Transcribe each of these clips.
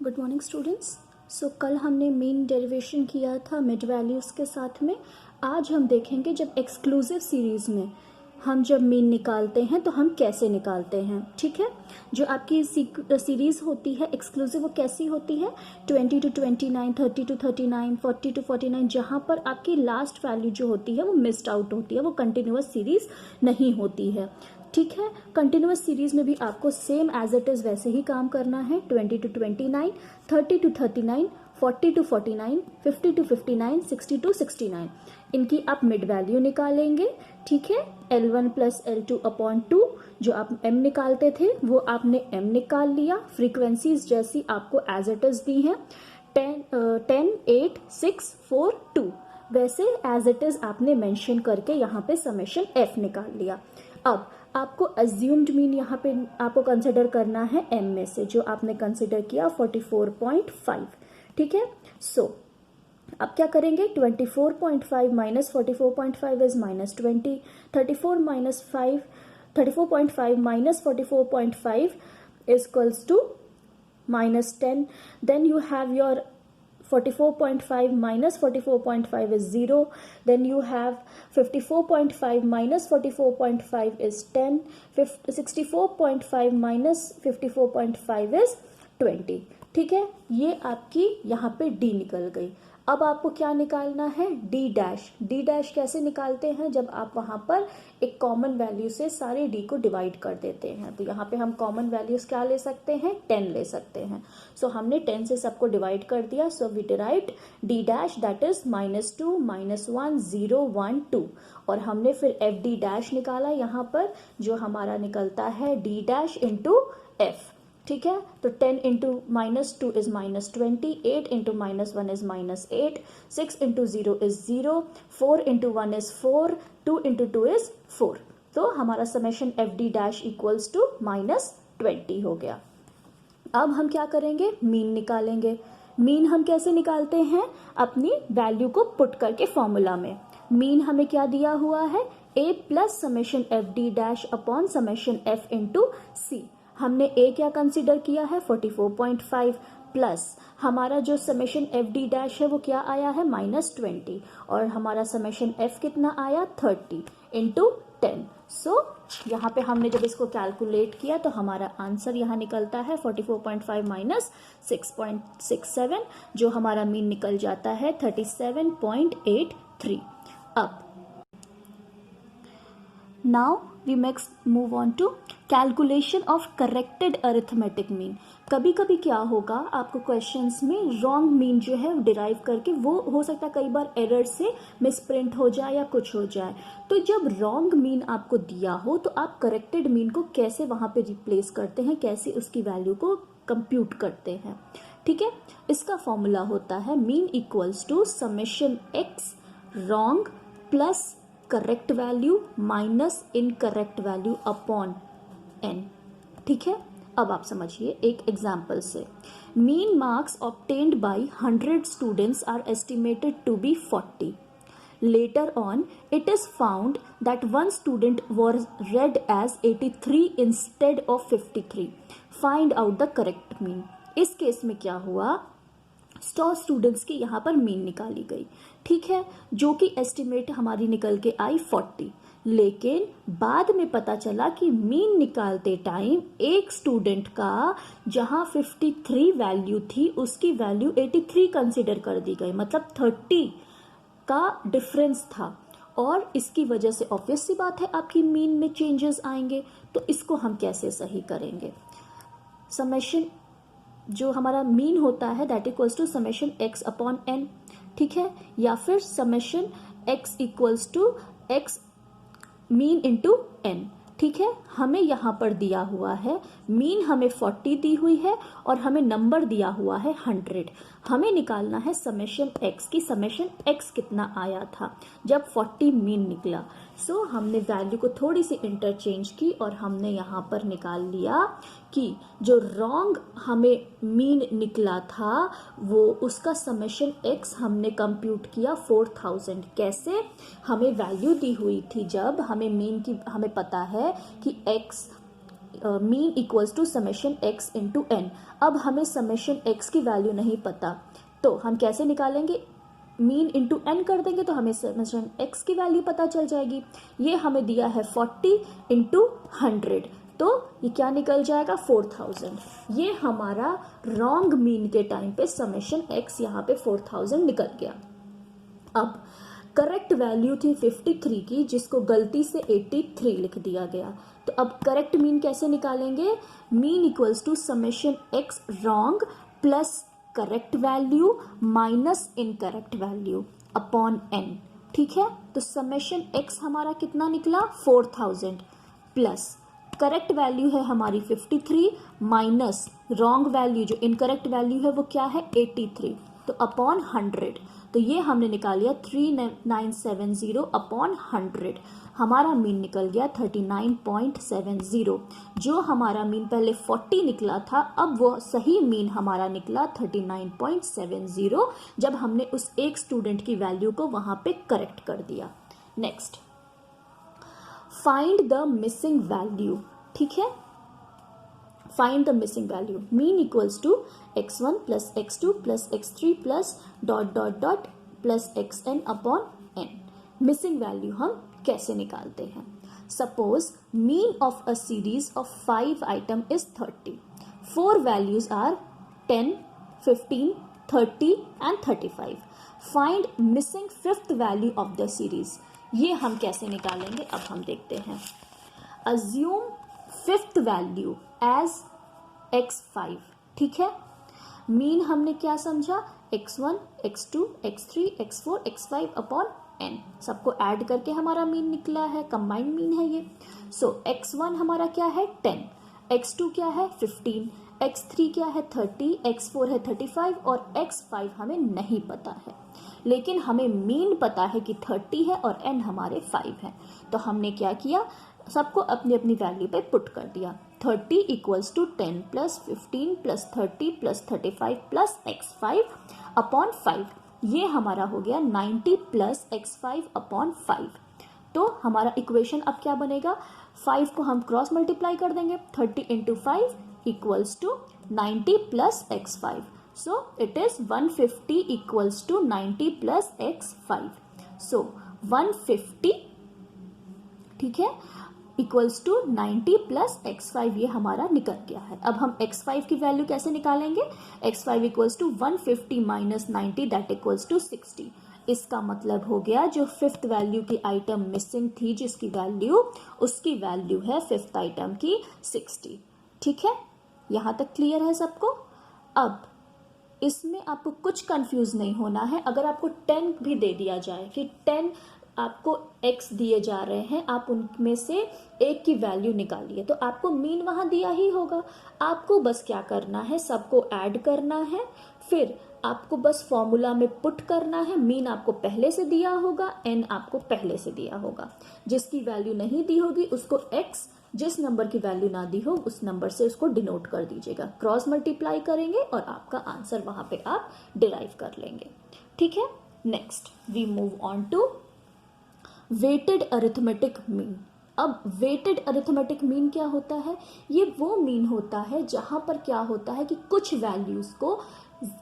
Good morning students. सो कल हमने mean derivation किया था मिड वैल्यूज़ के साथ में। आज हम देखेंगे जब एक्सक्लूसिव सीरीज़ में हम जब मीन निकालते हैं तो हम कैसे निकालते हैं। ठीक है, जो आपकी सीरीज़ होती है एक्सक्लूसिव वो कैसी होती है, 20 to 29, 30 to 39, 40 to 49, जहाँ पर आपकी लास्ट वैल्यू जो होती है वो मिस्ड आउट होती है, वो कंटिन्यूअस सीरीज़ नहीं होती है। ठीक है, कंटिन्यूअस सीरीज में भी आपको सेम एज इट इज़ वैसे ही काम करना है। 20 to 29, 30 to 39, 40 to 49, 50 to 59, 60 to 69, इनकी आप मिड वैल्यू निकालेंगे। ठीक है, L1 प्लस L2 अपॉन 2, जो आप m निकालते थे वो आपने m निकाल लिया। फ्रीक्वेंसीज जैसी आपको एज इट इज़ दी हैं, 10, 8, 6, 4, 2, वैसे एज इट इज़ आपने मेंशन करके यहाँ पे समेशन f निकाल लिया। अब आपको अज्यूम्ड मीन यहाँ पे आपको कंसिडर करना है m में से, जो आपने कंसिडर किया 44.5। ठीक है, सो अब क्या करेंगे, 24.5 minus 44.5 is minus 20, 34.5 minus 44.5 is equals to minus 10. Then you have your 44.5 minus 44.5 is 0. Then you have 54.5 minus 44.5 is 10. 64.5 minus 54.5 is 20. ठीक है, ये आपकी यहाँ पे d निकल गई। अब आपको क्या निकालना है, d डैश। d डैश कैसे निकालते हैं, जब आप वहाँ पर एक कॉमन वैल्यू से सारे d को डिवाइड कर देते हैं। तो यहाँ पे हम कॉमन वैल्यूज क्या ले सकते हैं, 10 ले सकते हैं। सो हमने 10 से सबको डिवाइड कर दिया। So we derived d dash that is -2, -1, 0, 1, 2, और हमने फिर f d डैश निकाला यहाँ पर, जो हमारा निकलता है d डैश इंटू f। ठीक है, तो 10 into -2 is -20, 8 into -1 is -8, 6 into 0 is 0, 4 into 1 is 4, 2 into 2 is 4। तो हमारा summation F D dash equals to -20 हो गया। अब हम क्या करेंगे, मीन निकालेंगे। मीन हम कैसे निकालते हैं, अपनी वैल्यू को पुट करके फॉर्मूला में। मीन हमें क्या दिया हुआ है, a plus summation F D dash upon summation f into C. हमने a क्या कंसीडर किया है, 44.5, प्लस हमारा जो समेशन एफ डी डैश है वो क्या आया है, -20, और हमारा समेशन f कितना आया, 30 इंटू 10। सो यहाँ पे हमने जब इसको कैलकुलेट किया तो हमारा आंसर यहाँ निकलता है 44.5 माइनस 6.67, जो हमारा मीन निकल जाता है 37.83। अब Now we next move on to calculation of corrected arithmetic mean। कभी कभी क्या होगा, आपको क्वेश्चंस में रॉन्ग मीन जो है डिराइव करके, वो हो सकता है कई बार एरर से मिसप्रिंट हो जाए या कुछ हो जाए। तो जब रॉन्ग मीन आपको दिया हो तो आप करेक्टेड मीन को कैसे वहाँ पे रिप्लेस करते हैं, कैसे उसकी वैल्यू को कंप्यूट करते हैं। ठीक है, इसका फॉर्मूला होता है mean equals to summation x wrong plus correct value minus incorrect value upon n। ठीक है, अब आप समझिए एक एग्जाम्पल से। Mean marks obtained by 100 students are estimated to be 40। Later on, it is found that one student was read as 83 instead of 53. Find out the correct mean। इस case में क्या हुआ, 100 स्टूडेंट्स की यहाँ पर मीन निकाली गई। ठीक है, जो कि एस्टिमेट हमारी निकल के आई 40, लेकिन बाद में पता चला कि मीन निकालते टाइम एक स्टूडेंट का जहाँ 53 वैल्यू थी उसकी वैल्यू 83 कंसिडर कर दी गई, मतलब 30 का डिफरेंस था, और इसकी वजह से ऑब्वियस सी बात है आपकी मीन में चेंजेस आएंगे। तो इसको हम कैसे सही करेंगे, समेशन जो हमारा मीन होता है that equals to summation x upon n. ठीक है, या फिर summation x equals to x mean into n. ठीक है, हमें यहाँ पर दिया हुआ है मीन हमें 40 दी हुई है और हमें नंबर दिया हुआ है 100। हमें निकालना है समेशन एक्स की, समेशन एक्स कितना आया था जब 40 मीन निकला। सो हमने वैल्यू को थोड़ी सी इंटरचेंज की और हमने यहाँ पर निकाल लिया कि जो रॉन्ग हमें मीन निकला था वो उसका समेशन एक्स हमने कंप्यूट किया 4000। कैसे, हमें वैल्यू दी हुई थी, जब हमें मीन की हमें पता है कि x mean equals to summation x into n. अब हमें समेशन एक्स की वैल्यू नहीं पता, तो हम कैसे निकालेंगे? मीन इंटू एन कर देंगे तो हमें समेशन एक्स की वैल्यू पता चल जाएगी। ये हमें दिया है 40 इंटू 100, तो ये क्या निकल जाएगा 4000। ये हमारा रॉन्ग मीन के टाइम पे समेशन एक्स यहाँ पे 4000 निकल गया। अब करेक्ट वैल्यू थी 53 की, जिसको गलती से 83 लिख दिया गया। तो अब करेक्ट मीन कैसे निकालेंगे? Mean equals to summation x wrong plus correct value minus incorrect value upon n. ठीक है, तो समेशन एक्स हमारा कितना निकला 4000 प्लस करेक्ट वैल्यू है हमारी 53 माइनस रॉन्ग वैल्यू जो इनकरेक्ट वैल्यू है वो क्या है 83, तो अपॉन 100। तो ये हमने निकाल लिया 3970 अपॉन 100। हमारा मीन निकल गया 39.70। जो हमारा मीन पहले 40 निकला था, अब वो सही मीन हमारा निकला 39.70, जब हमने उस एक स्टूडेंट की वैल्यू को वहां पे करेक्ट कर दिया। Next, find the missing value. ठीक है, find the missing value. Mean equals to x1 plus x2 plus x3 plus dot dot dot plus xn upon n। Missing value हम कैसे निकालते हैं? Suppose mean of a series of 5 item is 30। 4 values are 10, 15, 30 and 35। Find missing fifth value of the series. ये हम कैसे निकालेंगे अब हम देखते हैं। Assume fifth value as x5। ठीक है, मीन हमने क्या समझा? x1, x2, x3, x4, x5 upon n। सबको ऐड करके हमारा मीन निकला है, कंबाइंड मीन है ये। सो x1 हमारा क्या है 10, x2 क्या है 15, x3 क्या है 30, x4 है 35 और x5 हमें नहीं पता है, लेकिन हमें मीन पता है कि 30 है और n हमारे 5 है। तो हमने क्या किया, सबको अपनी अपनी वैल्यू पे पुट कर दिया। 30 equals to 10 plus 15 plus 30 plus 35 plus x5 upon 5। ये हमारा हो गया 90 प्लस x5 अपॉन 5। तो हमारा इक्वेशन अब क्या बनेगा? 5 को हम क्रॉस मल्टीप्लाई कर देंगे। 30 into 5 equals to 90 plus x5। So it is 150 equals to 90 plus x5। So 150, ठीक है, इक्वल्स टू 90 प्लस x5, ये हमारा निकल गया है। अब हम x5 की वैल्यू कैसे निकालेंगे? x5 equals to 150 minus 90 that equals to 60। इसका मतलब हो गया जो फिफ्थ वैल्यू की आइटम मिसिंग थी, जिसकी वैल्यू, उसकी वैल्यू है फिफ्थ आइटम की 60। ठीक है, यहां तक क्लियर है सबको? अब इसमें आपको कुछ कंफ्यूज नहीं होना है। अगर आपको 10 भी दे दिया जाए कि 10 आपको x दिए जा रहे हैं, आप उनमें से एक की वैल्यू निकालिए, तो आपको मीन वहां दिया ही होगा। आपको बस क्या करना है, सबको ऐड करना है, फिर आपको बस फॉर्मूला में पुट करना है। मीन आपको पहले से दिया होगा, n आपको पहले से दिया होगा। जिसकी वैल्यू नहीं दी होगी उसको x, जिस नंबर की वैल्यू ना दी हो उस नंबर से उसको डिनोट कर दीजिएगा। क्रॉस मल्टीप्लाई करेंगे और आपका आंसर वहां पे आप डिराइव कर लेंगे। ठीक है, next we move on to weighted arithmetic mean. अब वेटेड अरिथमेटिक मीन क्या होता है? ये वो मीन होता है जहां पर क्या होता है कि कुछ वैल्यूज को,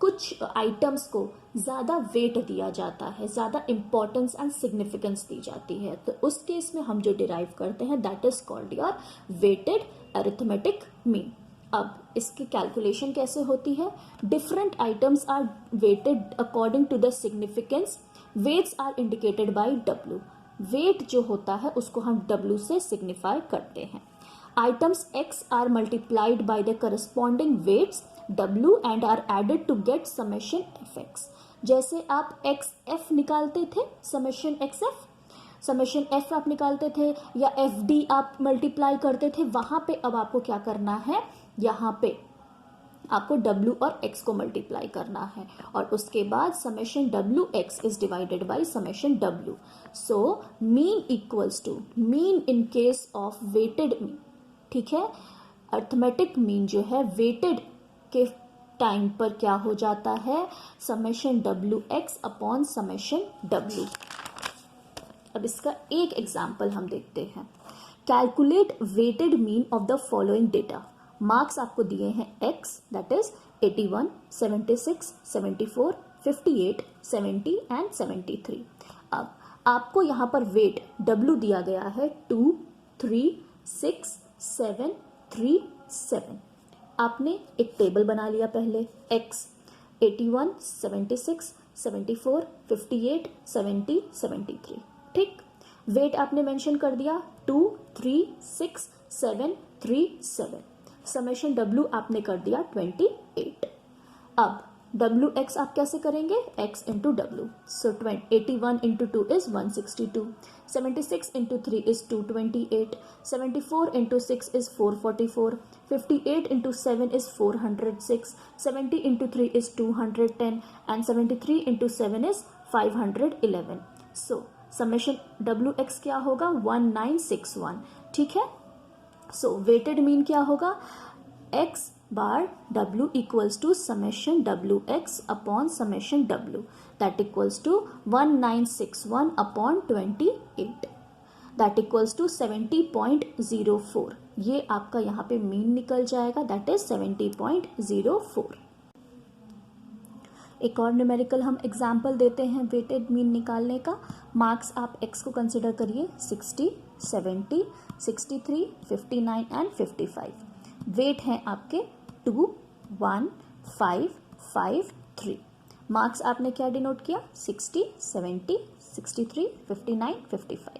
कुछ आइटम्स को ज़्यादा वेट दिया जाता है, ज़्यादा इंपॉर्टेंस एंड सिग्निफिकेंस दी जाती है। तो उस केस में हम जो डिराइव करते हैं that is called your weighted arithmetic mean. अब इसकी कैलकुलेशन कैसे होती है? Different items are weighted according to the significance. Weights are indicated by W। Weight जो होता है उसको हम W से सिग्निफाई करते हैं। Items X are multiplied by the corresponding weights W and are added to get summation FX। जैसे आप XF निकालते थे, समेशन XF, समेशन F आप निकालते थे, या FD आप मल्टीप्लाई करते थे, वहां पे अब आपको क्या करना है, यहाँ पे आपको W और X को मल्टीप्लाई करना है और उसके बाद summation WX is divided by summation W। So mean equals to, mean in case of weighted mean, ठीक है, अरिथमेटिक मीन जो है वेटेड के टाइम पर क्या हो जाता है, summation WX upon summation W। अब इसका एक एग्जाम्पल हम देखते हैं। Calculate weighted mean of the following data. Marks आपको दिए हैं x, दैट इज 81, 76, 74, 58, 70 एंड 73। अब आपको यहाँ पर वेट w दिया गया है 2, 3, 6, 7, 3, 7। आपने एक टेबल बना लिया पहले, x 81, 76, 74, 58, 70, 73, ठीक। वेट आपने मेंशन कर दिया 2, 3, 6, 7, 3, 7। समेशन w आपने कर दिया 28। अब wx आप कैसे करेंगे, x into W. So 81 into 2 is 162, 76 into 3 is 228, 74 into 6 is 444, 58 into 7 is 406, 70 into 3 is 210 and 73 into 7 is 511। So summation wx क्या होगा 1961, ठीक है। सो वेटेड मीन क्या होगा, x bar w equals to summation wx upon summation w, that equals to 1961 upon 28, that equals to 70.04। ये आपका यहाँ पे मीन निकल जाएगा, दैट इज 70.04। एक और न्यूमेरिकल हम एग्जाम्पल देते हैं वेटेड मीन निकालने का। मार्क्स आप x को कंसिडर करिए 60, 70, 63, 59 एंड 55। वेट हैं आपके 2, 1, 5, 5, 3। मार्क्स आपने क्या डिनोट किया 60, 70, 63, 59, 55।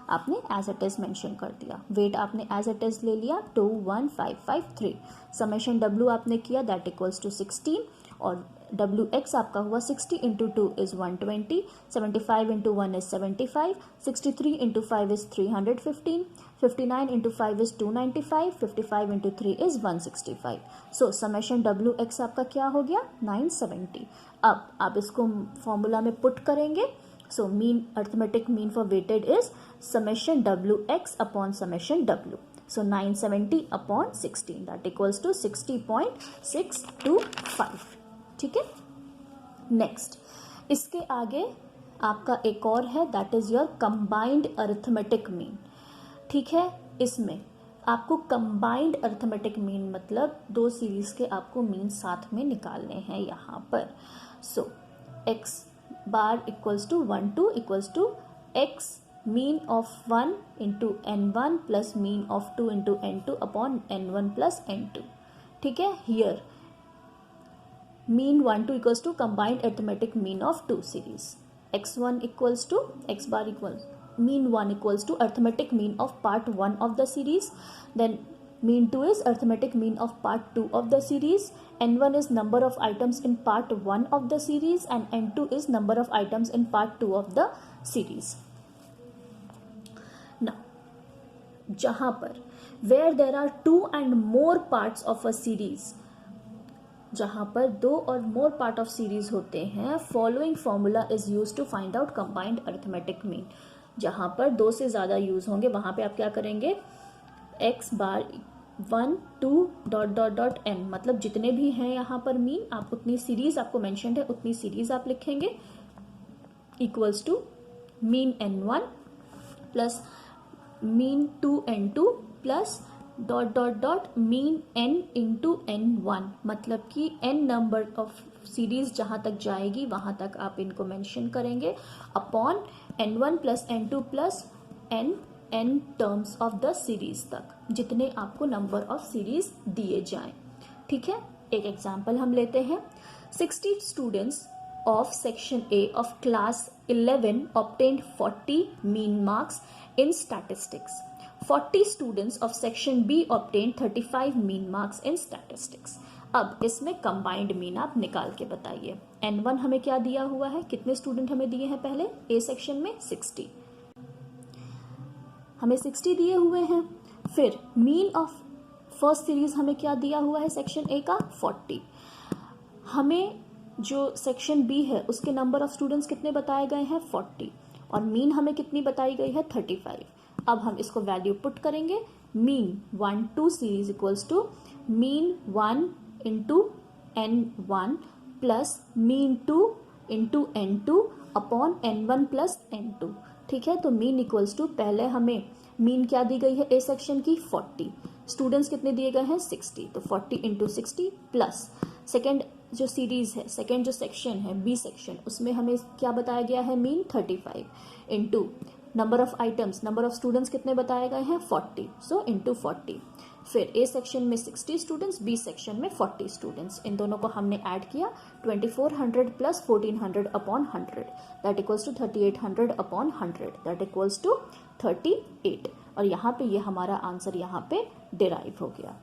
आपने एज इट इज मेंशन कर दिया। वेट आपने एज इट इज ले लिया 2, 1, 5, 5, 3। समेशन w आपने किया दैट इक्वल्स टू 16 और wx आपका हुआ 60 into 2 is 120, 75 into 1 is 75, 63 into 5 is 315, 59 into 5 is 295, 55 into 3 is 165। So summation wx आपका क्या हो गया 970। अब आप इसको फॉर्मूला में पुट करेंगे। So mean arithmetic mean for weighted is summation wx upon summation w। So 970 upon 16 that equals to 60.625, ठीक है। नेक्स्ट इसके आगे आपका एक और है that is your combined arithmetic mean, ठीक है। इसमें आपको कंबाइंड अरिथमेटिक मीन मतलब दो सीरीज के आपको मीन साथ में निकालने हैं यहाँ पर। So x bar equals to 1 2 equals to x mean of 1 into n1 plus mean of 2 into n2 upon n1 plus n2, ठीक है। Here mean 1 2 equals to combined arithmetic mean of two series, x1 equals to x bar equals mean 1 equals to arithmetic mean of part 1 of the series, then mean 2 is arithmetic mean of part 2 of the series, n1 is number of items in part 1 of the series and n2 is number of items in part 2 of the series. Now जहाँ पर where there are 2 and more parts of a series, जहाँ पर 2 और more part of series होते हैं, following formula is use to find out combined arithmetic mean. जहाँ पर 2 से ज़्यादा यूज होंगे वहाँ पे आप क्या करेंगे x बार 1 2 डॉट डॉट डॉट n, मतलब जितने भी हैं यहाँ पर मीन आप उतनी सीरीज आपको मेंशन्ड है उतनी सीरीज आप लिखेंगे, equals to mean n1 plus mean 2n2 plus dot dot dot mean n into n1, मतलब कि n नंबर ऑफ सीरीज जहाँ तक जाएगी वहाँ तक आप इनको मेंशन करेंगे upon n1 plus n2 plus n terms of the series तक जितने आपको नंबर ऑफ सीरीज दिए जाएं, ठीक है। एक एग्जाम्पल हम लेते हैं। 60 students of section A of class 11 obtained 40 mean marks in statistics. 40 students of section B obtained 35 mean marks in statistics. अब इसमें combined mean आप निकाल के बताइए। N1 हमें क्या दिया हुआ है, कितने स्टूडेंट हमें दिए हैं पहले A सेक्शन में 60, हमें 60 दिए हुए हैं। फिर मीन ऑफ फर्स्ट सीरीज हमें क्या दिया हुआ है सेक्शन A का 40। हमें जो सेक्शन बी है उसके नंबर ऑफ स्टूडेंट्स कितने बताए गए हैं 40 और मीन हमें कितनी बताई गई है 35। अब हम इसको वैल्यू पुट करेंगे। Mean 1 2 series equals to mean 1 into n1 plus mean 2 into n2 upon n1 plus n2, ठीक है। तो मीन इक्वल्स टू पहले हमें मीन क्या दी गई है ए सेक्शन की 40, स्टूडेंट्स कितने दिए गए हैं 60, तो 40 इंटू 60 प्लस सेकेंड जो सीरीज है, सेकेंड जो सेक्शन है बी सेक्शन, उसमें हमें क्या बताया गया है mean 35 into number of items, number of students कितने बताए गए हैं 40, सो इंटू 40। फिर ए सेक्शन में 60 स्टूडेंट्स, बी सेक्शन में 40 स्टूडेंट्स, इन दोनों को हमने ऐड किया 2400 plus 1400 upon 100 that equals to 3800 upon 100 that equals to 38। और यहाँ पे ये हमारा आंसर यहाँ पे डिराइव हो गया।